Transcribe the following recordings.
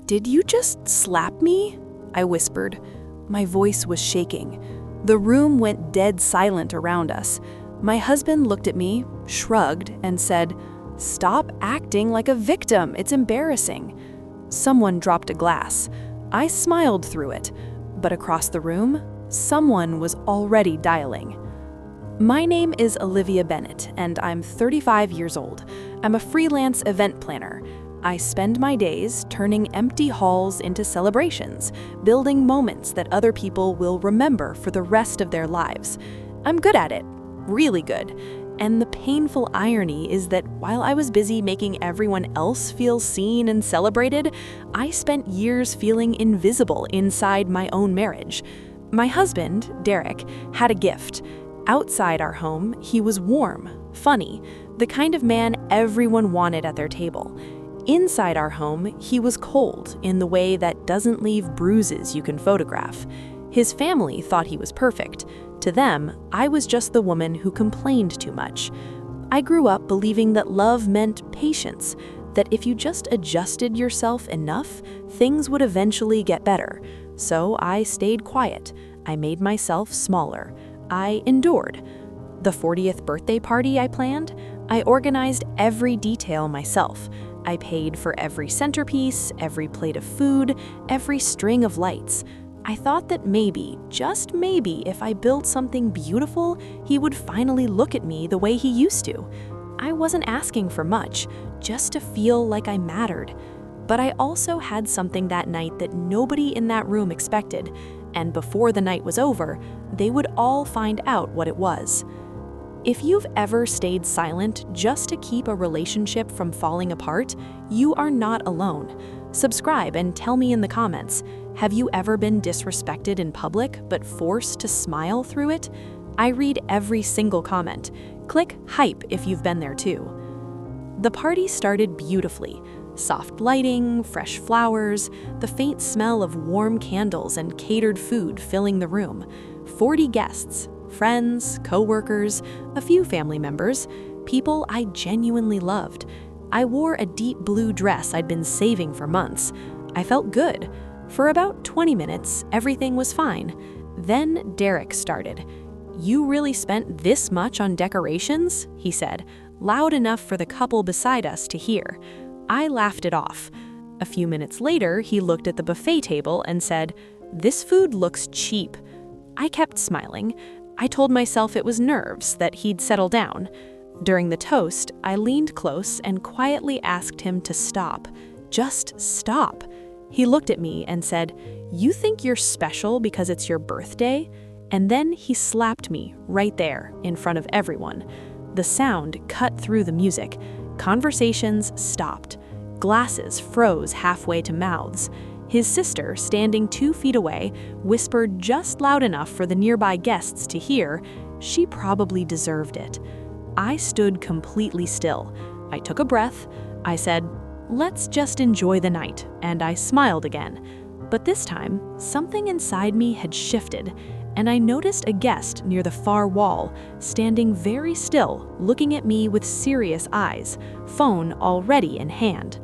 "Did you just slap me?" I whispered. My voice was shaking. The room went dead silent around us. My husband looked at me, shrugged, and said, "Stop acting like a victim. It's embarrassing." Someone dropped a glass. I smiled through it, but across the room, someone was already dialing. My name is Olivia Bennett, and I'm 35 years old. I'm a freelance event planner. I spend my days turning empty halls into celebrations, building moments that other people will remember for the rest of their lives. I'm good at it, really good. And the painful irony is that while I was busy making everyone else feel seen and celebrated, I spent years feeling invisible inside my own marriage. My husband, Derek, had a gift. Outside our home, he was warm, funny, the kind of man everyone wanted at their table. Inside our home, he was cold in the way that doesn't leave bruises you can photograph. His family thought he was perfect. To them, I was just the woman who complained too much. I grew up believing that love meant patience, that if you just adjusted yourself enough, things would eventually get better. So I stayed quiet. I made myself smaller. I endured. The 40th birthday party I planned, I organized every detail myself. I paid for every centerpiece, every plate of food, every string of lights. I thought that maybe, just maybe, if I built something beautiful, he would finally look at me the way he used to. I wasn't asking for much, just to feel like I mattered. But I also had something that night that nobody in that room expected, and before the night was over, they would all find out what it was. If you've ever stayed silent just to keep a relationship from falling apart, you are not alone. Subscribe and tell me in the comments, have you ever been disrespected in public but forced to smile through it? I read every single comment. Click hype if you've been there too. The party started beautifully. Soft lighting, fresh flowers, the faint smell of warm candles and catered food filling the room. 40 guests, friends, co-workers, a few family members, people I genuinely loved. I wore a deep blue dress I'd been saving for months. I felt good. For about 20 minutes, everything was fine. Then Derek started. "You really spent this much on decorations?" he said, loud enough for the couple beside us to hear. I laughed it off. A few minutes later, he looked at the buffet table and said, "This food looks cheap." I kept smiling. I told myself it was nerves, that he'd settle down. During the toast, I leaned close and quietly asked him to stop. Just stop. He looked at me and said, "You think you're special because it's your birthday?" And then he slapped me right there in front of everyone. The sound cut through the music. Conversations stopped. Glasses froze halfway to mouths. His sister, standing 2 feet away, whispered just loud enough for the nearby guests to hear, "She probably deserved it." I stood completely still. I took a breath. I said, "Let's just enjoy the night," and I smiled again. But this time, something inside me had shifted, and I noticed a guest near the far wall, standing very still, looking at me with serious eyes, phone already in hand.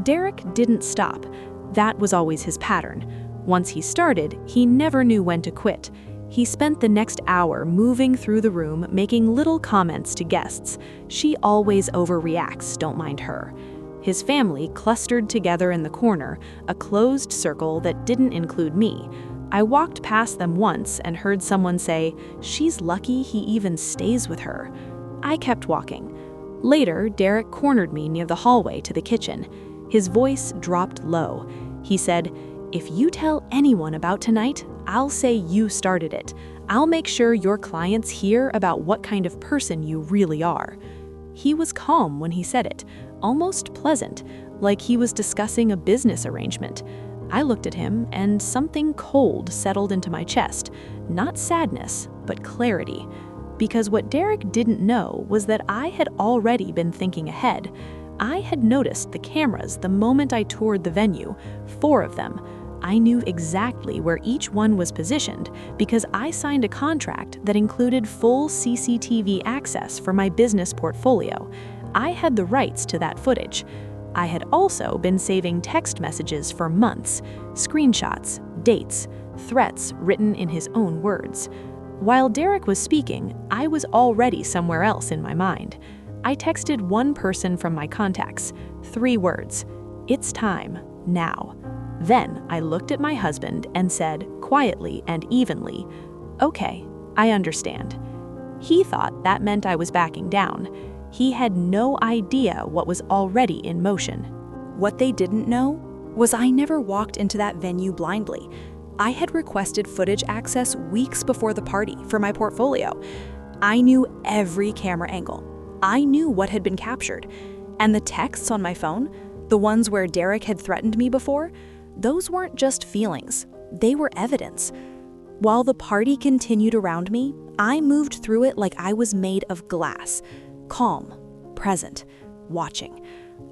Derek didn't stop. That was always his pattern. Once he started, he never knew when to quit. He spent the next hour moving through the room, making little comments to guests. "She always overreacts, don't mind her." His family clustered together in the corner, a closed circle that didn't include me. I walked past them once and heard someone say, "She's lucky he even stays with her." I kept walking. Later, Derek cornered me near the hallway to the kitchen. His voice dropped low. He said, "If you tell anyone about tonight, I'll say you started it. I'll make sure your clients hear about what kind of person you really are." He was calm when he said it, almost pleasant, like he was discussing a business arrangement. I looked at him, and something cold settled into my chest. Not sadness, but clarity. Because what Derek didn't know was that I had already been thinking ahead. I had noticed the cameras the moment I toured the venue, 4 of them. I knew exactly where each one was positioned because I signed a contract that included full CCTV access for my business portfolio. I had the rights to that footage. I had also been saving text messages for months, screenshots, dates, threats written in his own words. While Derek was speaking, I was already somewhere else in my mind. I texted one person from my contacts, 3 words: "It's time, now." Then I looked at my husband and said, quietly and evenly, "Okay, I understand." He thought that meant I was backing down. He had no idea what was already in motion. What they didn't know was I never walked into that venue blindly. I had requested footage access weeks before the party for my portfolio. I knew every camera angle. I knew what had been captured. And the texts on my phone, the ones where Derek had threatened me before, those weren't just feelings. They were evidence. While the party continued around me, I moved through it like I was made of glass, calm, present, watching.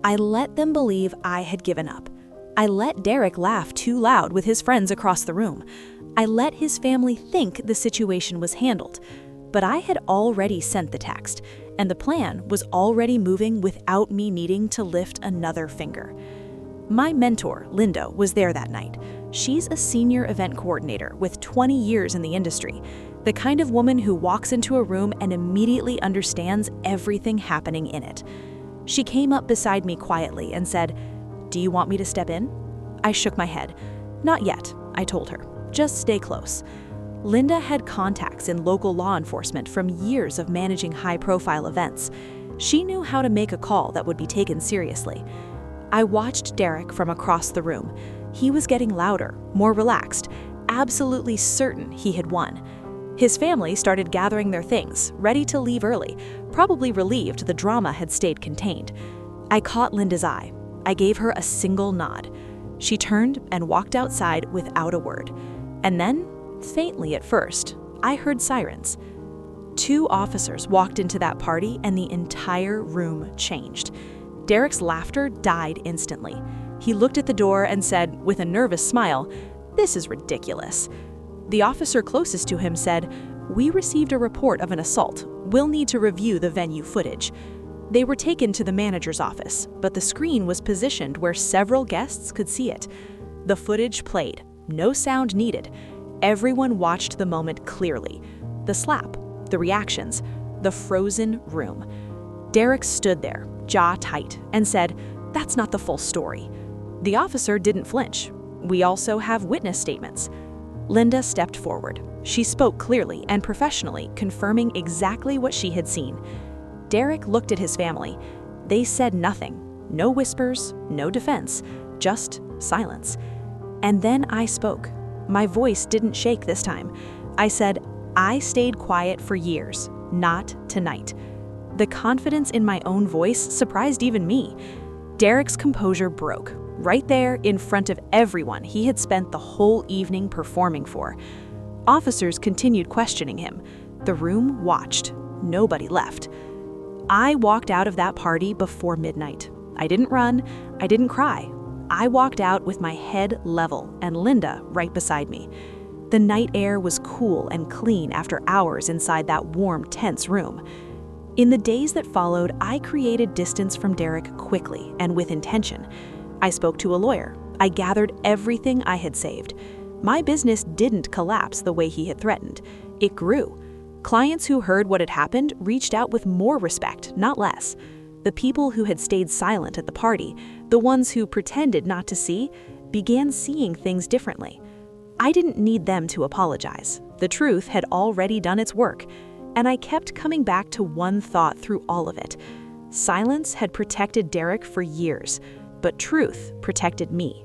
I let them believe I had given up. I let Derek laugh too loud with his friends across the room. I let his family think the situation was handled. But I had already sent the text, and the plan was already moving without me needing to lift another finger. My mentor, Linda, was there that night. She's a senior event coordinator with 20 years in the industry, the kind of woman who walks into a room and immediately understands everything happening in it. She came up beside me quietly and said, "Do you want me to step in?" I shook my head. "Not yet," I told her. "Just stay close." Linda had contacts in local law enforcement from years of managing high-profile events. She knew how to make a call that would be taken seriously. I watched Derek from across the room. He was getting louder, more relaxed, absolutely certain he had won. His family started gathering their things, ready to leave early, probably relieved the drama had stayed contained. I caught Linda's eye. I gave her a single nod. She turned and walked outside without a word. And then, faintly at first, I heard sirens. 2 officers walked into that party and the entire room changed. Derek's laughter died instantly. He looked at the door and said, with a nervous smile, "This is ridiculous." The officer closest to him said, "We received a report of an assault. We'll need to review the venue footage." They were taken to the manager's office, but the screen was positioned where several guests could see it. The footage played, no sound needed. Everyone watched the moment clearly. The slap, the reactions, the frozen room. Derek stood there, jaw tight, and said, "That's not the full story." The officer didn't flinch. "We also have witness statements." Linda stepped forward. She spoke clearly and professionally, confirming exactly what she had seen. Derek looked at his family. They said nothing. No whispers, no defense, just silence. And then I spoke. My voice didn't shake this time. I said, "I stayed quiet for years, not tonight." The confidence in my own voice surprised even me. Derek's composure broke, right there in front of everyone he had spent the whole evening performing for. Officers continued questioning him. The room watched. Nobody left. I walked out of that party before midnight. I didn't run. I didn't cry. I walked out with my head level and Linda right beside me. The night air was cool and clean after hours inside that warm, tense room. In the days that followed, I created distance from Derek quickly and with intention. I spoke to a lawyer. I gathered everything I had saved. My business didn't collapse the way he had threatened. It grew. Clients who heard what had happened reached out with more respect, not less. The people who had stayed silent at the party, the ones who pretended not to see, began seeing things differently. I didn't need them to apologize. The truth had already done its work, and I kept coming back to one thought through all of it. Silence had protected Derek for years, but truth protected me.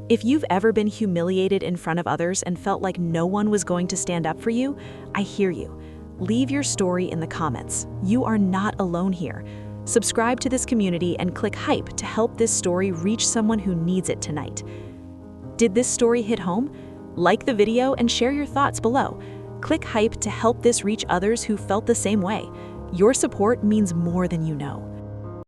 If you've ever been humiliated in front of others and felt like no one was going to stand up for you, I hear you. Leave your story in the comments. You are not alone here. Subscribe to this community and click hype to help this story reach someone who needs it tonight. Did this story hit home? Like the video and share your thoughts below. Click hype to help this reach others who felt the same way. Your support means more than you know.